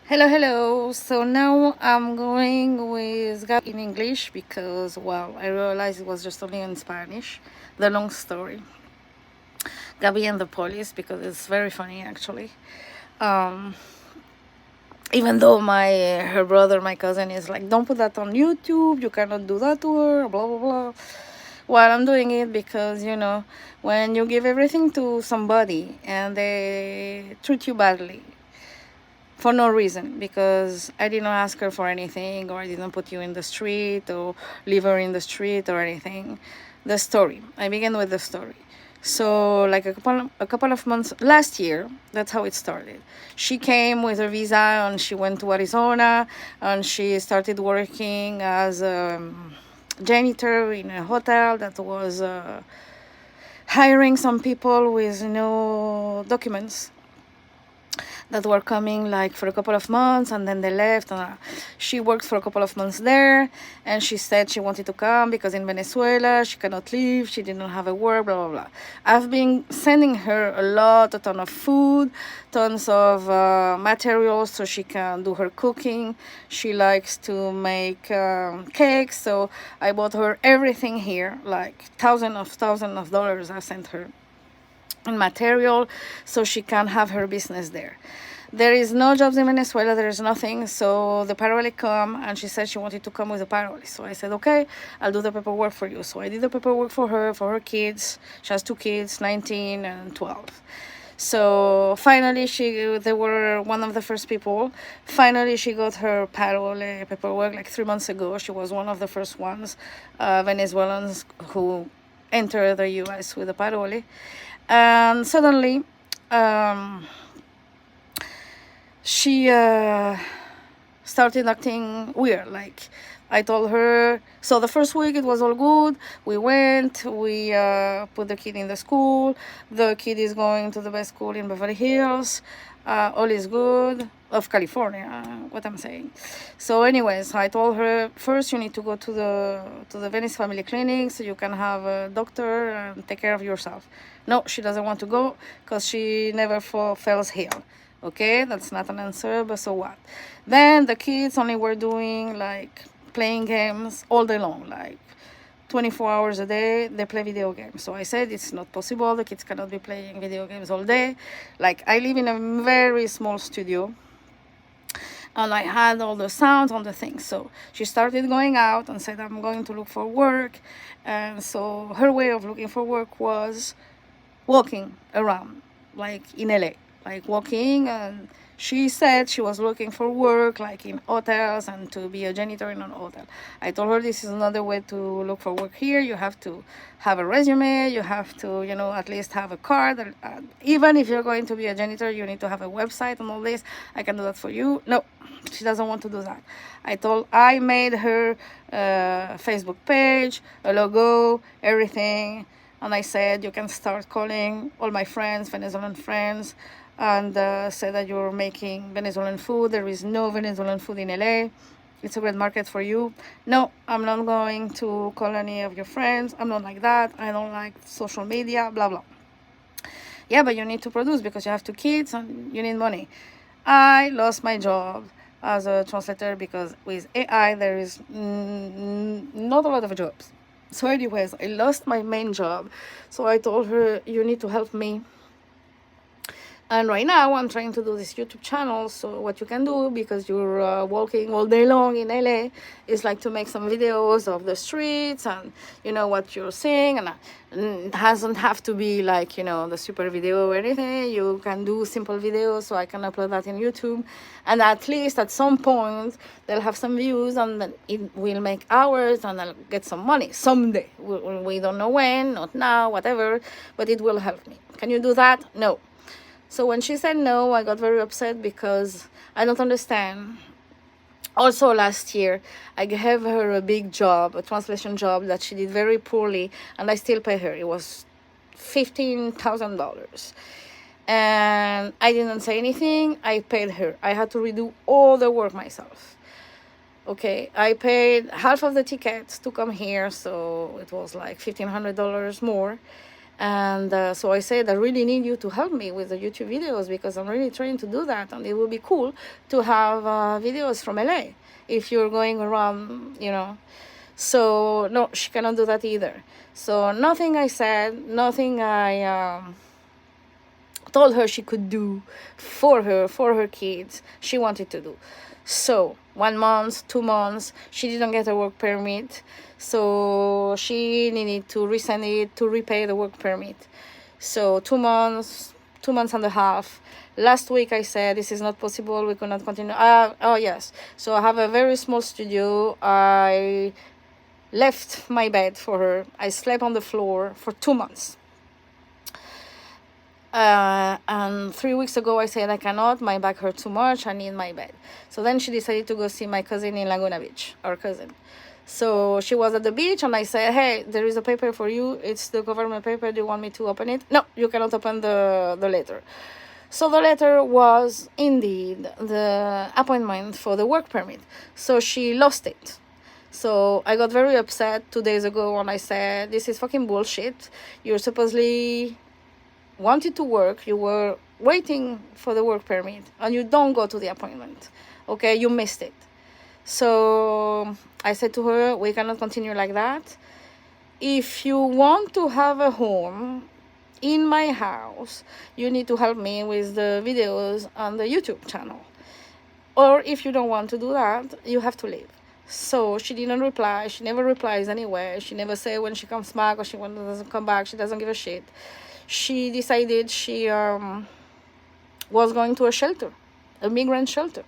Hello, hello. So now I'm going with Gabby in English because, well, I realized it was just only in Spanish. The long story. Gabby and the police because it's very funny actually. Um, Even though her brother, my cousin, is like, don't put that on YouTube. You cannot do that to her. Blah blah blah. Well, I'm doing it because when you give everything to somebody and they treat you badly for no reason, because I didn't ask her for anything, or I didn't put you in the street or leave her in the street or anything. The story. I begin with the story. So like a couple of months last year, that's how it started. She came with her visa and she went to Arizona and she started working as a janitor in a hotel that was hiring some people with no documents that were coming like for a couple of months, and then they left. And she worked for a couple of months there, and she said she wanted to come because in Venezuela she cannot leave, she didn't have a work, blah blah blah. I've been sending her a ton of food, tons of materials so she can do her cooking. She likes to make cakes, so I bought her everything here, like thousands of dollars I sent her in material so she can have her business there. There is no jobs in Venezuela, there is nothing. So the Parole come and she said she wanted to come with the Parole. So I said, okay, I'll do the paperwork for you. So I did the paperwork for her kids. She has two kids, 19 and 12. So finally they were one of the first people. Finally she got her Parole paperwork like 3 months ago. She was one of the first ones, Venezuelans who entered the US with the Parole. And suddenly she started acting weird. Like, I told her, so the first week it was all good. We went, we put the kid in the school. The kid is going to the best school in Beverly Hills. All is good, of California, what I'm saying. So anyways, I told her, first you need to go to the Venice Family Clinic so you can have a doctor and take care of yourself. No, she doesn't want to go because she never falls ill. Okay, that's not an answer, but so what? Then the kids only were doing like playing games all day long, like 24 hours a day they play video games. So I said it's not possible, the kids cannot be playing video games all day. Like, I live in a very small studio and I had all the sounds on the things. So she started going out and said, I'm going to look for work. And so her way of looking for work was walking around, like in LA, like walking. And she said she was looking for work like in hotels and to be a janitor in an hotel. I told her this is another way to look for work here. You have to have a resume, you have to at least have a card. Even if you're going to be a janitor, you need to have a website and all this. I can do that for you. No, she doesn't want to do that. I made her a Facebook page, a logo, everything. And I said, you can start calling all my friends, Venezuelan friends, and say that you're making Venezuelan food. There is no Venezuelan food in LA. It's a great market for you. No, I'm not going to call any of your friends. I'm not like that. I don't like social media, blah, blah. Yeah, but you need to produce because you have two kids and you need money. I lost my job as a translator because with AI, there is not a lot of jobs. So anyways, I lost my main job. So I told her, you need to help me. And right now I'm trying to do this YouTube channel. So what you can do, because you're walking all day long in LA, is like to make some videos of the streets and what you're seeing. And it doesn't have to be like the super video or anything. You can do simple videos, so I can upload that in YouTube, and at least at some point they'll have some views and then it will make hours and I'll get some money someday. We don't know when, not now, whatever, but it will help me. Can you do that? No. So when she said no, I got very upset because I don't understand. Also last year, I gave her a big job, a translation job that she did very poorly, and I still pay her. It was $15,000. And I didn't say anything. I paid her. I had to redo all the work myself. Okay, I paid half of the tickets to come here, so it was like $1,500 more. And so I said, I really need you to help me with the YouTube videos, because I'm really trying to do that, and it would be cool to have videos from LA if you're going around, you know. So no, she cannot do that either. So nothing I said, nothing I told her she could do for her kids, she wanted to do. So 1 month, 2 months, she didn't get a work permit, so she needed to resend it to repay the work permit. So 2 months, 2 months and a half. Last week I said, this is not possible, we cannot continue. Oh yes, so I have a very small studio. I left my bed for her. I slept on the floor for 2 months. And 3 weeks ago I said, I cannot, my back hurt too much, I need my bed. So then she decided to go see my cousin in Laguna Beach, our cousin. So she was at the beach, and I said, hey, there is a paper for you, it's the government paper, do you want me to open it? No, you cannot open the letter. So the letter was indeed the appointment for the work permit. So she lost it. So I got very upset 2 days ago when I said, this is fucking bullshit. You're supposedly wanted to work, you were waiting for the work permit, and you don't go to the appointment. Okay, you missed it. So I said to her, we cannot continue like that. If you want to have a home in my house, you need to help me with the videos on the YouTube channel. Or if you don't want to do that, you have to leave. So she didn't reply. She never replies anyway. She never say when she comes back, or when she doesn't come back. She doesn't give a shit. She decided she was going to a shelter, a migrant shelter.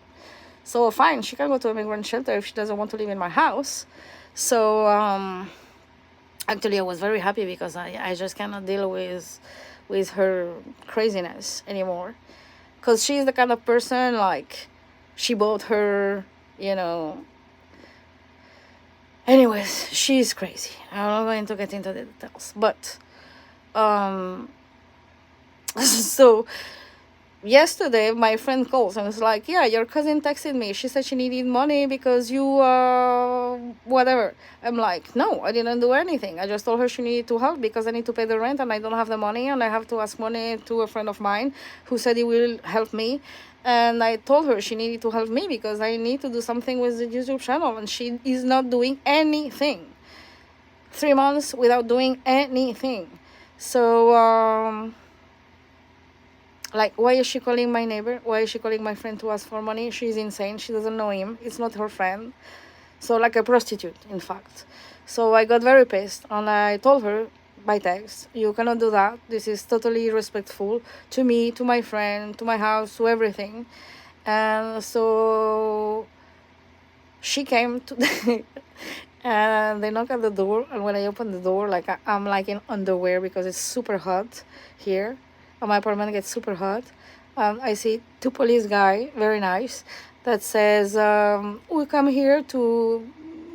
So fine, she can go to a migrant shelter if she doesn't want to live in my house. So actually I was very happy, because I just cannot deal with her craziness anymore. Because she's the kind of person, like, she bought her, you know. Anyways, she's crazy. I'm not going to get into the details, but so yesterday my friend calls and was like, yeah, your cousin texted me, she said she needed money because you whatever. I'm like, no, I didn't do anything. I just told her she needed to help because I need to pay the rent and I don't have the money, and I have to ask money to a friend of mine who said he will help me. And I told her she needed to help me because I need to do something with the YouTube channel, and she is not doing anything. 3 months without doing anything. So like, why is she calling my neighbor? Why is she calling my friend to ask for money? She's insane. She doesn't know him. It's not her friend. So like a prostitute, in fact. So I got very pissed, and I told her by text, you cannot do that. This is totally irrespectful to me, to my friend, to my house, to everything. And so she came to and they knock at the door, and when I open the door, like, I'm like in underwear because it's super hot here. My apartment gets super hot. I see 2 police guy, very nice, that says, we come here to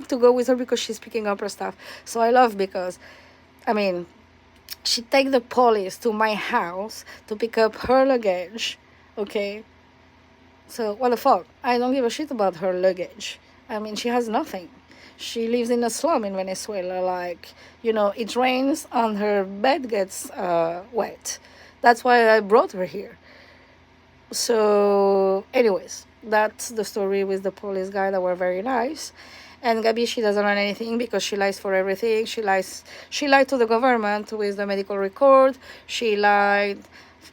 go with her because she's picking up her stuff. So I love, because, I mean, she take the police to my house to pick up her luggage, okay? So what the fuck? I don't give a shit about her luggage. I mean, she has nothing. She lives in a slum in Venezuela, like, you know, it rains and her bed gets wet. That's why I brought her here. So anyways, that's the story with the police guy that were very nice. And Gabby, she doesn't learn anything because she lies for everything. She lied to the government with the medical record. She lied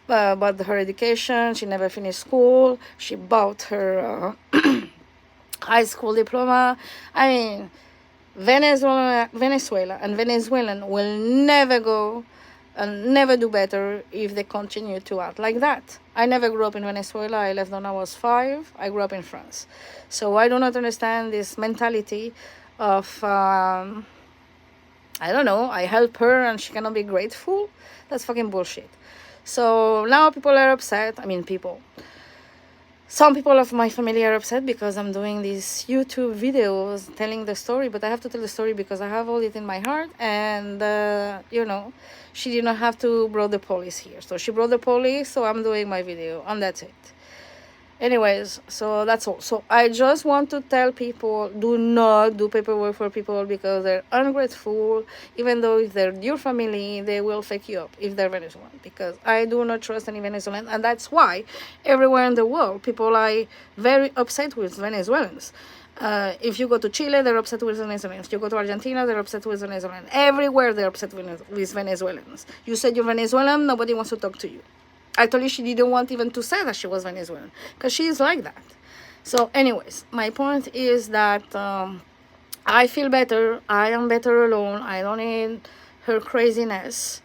about her education. She never finished school. She bought her high school diploma. I mean, Venezuela and Venezuelan will never go and never do better if they continue to act like that. I never grew up in Venezuela. I left when I was 5. I grew up in France. So I do not understand this mentality of, I don't know, I help her and she cannot be grateful. That's fucking bullshit. So now people are upset. I mean, some people of my family are upset because I'm doing these YouTube videos telling the story, but I have to tell the story because I have all it in my heart. And, you know, she did not have to bring the police here. So she brought the police, so I'm doing my video, and that's it. Anyways, so that's all. So I just want to tell people, do not do paperwork for people because they're ungrateful. Even though if they're your family, they will fake you up if they're Venezuelan, because I do not trust any Venezuelan. And that's why everywhere in the world people are very upset with Venezuelans. If you go to Chile, they're upset with Venezuelans. You go to Argentina, they're upset with Venezuelans. Everywhere they're upset with Venezuelans. You said you're Venezuelan, nobody wants to talk to you. Actually, she didn't want even to say that she was Venezuelan, because she is like that. So anyways, my point is that I feel better. I am better alone. I don't need her craziness.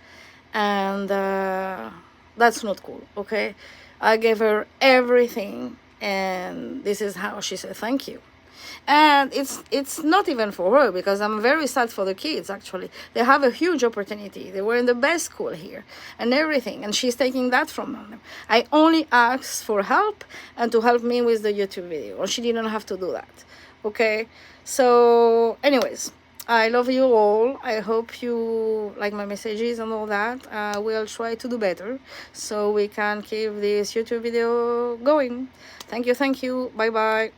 And that's not cool, okay? I gave her everything, and this is how she said thank you. And it's not even for her, because I'm very sad for the kids. Actually, they have a huge opportunity. They were in the best school here and everything, and she's taking that from them. I only asked for help and to help me with the YouTube video, and she didn't have to do that. Okay, so anyways, I love you all. I hope you like my messages and all that. We'll try to do better so we can keep this YouTube video going. Thank you. Bye bye.